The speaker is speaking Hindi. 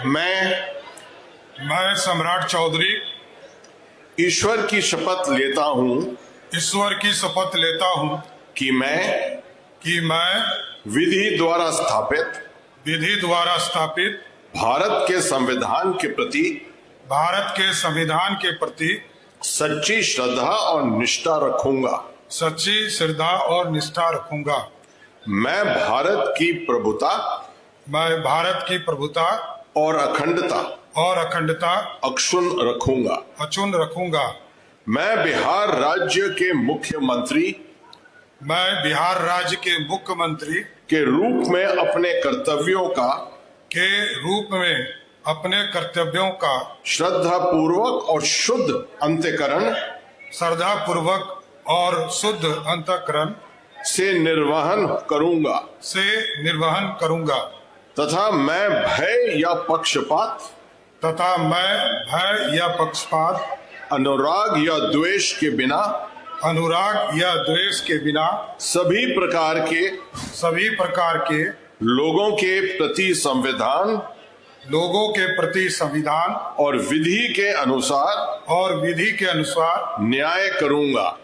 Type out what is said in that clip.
मैं सम्राट चौधरी ईश्वर की शपथ लेता हूँ ईश्वर की शपथ लेता हूँ कि मैं विधि द्वारा स्थापित भारत के संविधान के प्रति सच्ची श्रद्धा और निष्ठा रखूंगा। मैं भारत की प्रभुता और अखंडता अक्षुण्ण रखूंगा। मैं बिहार राज्य के मुख्यमंत्री के रूप में अपने कर्तव्यों का श्रद्धा पूर्वक और शुद्ध अंतःकरण से निर्वहन करूंगा तथा मैं भय या पक्षपात अनुराग या द्वेष के बिना सभी प्रकार के लोगों के प्रति संविधान और विधि के अनुसार न्याय करूंगा।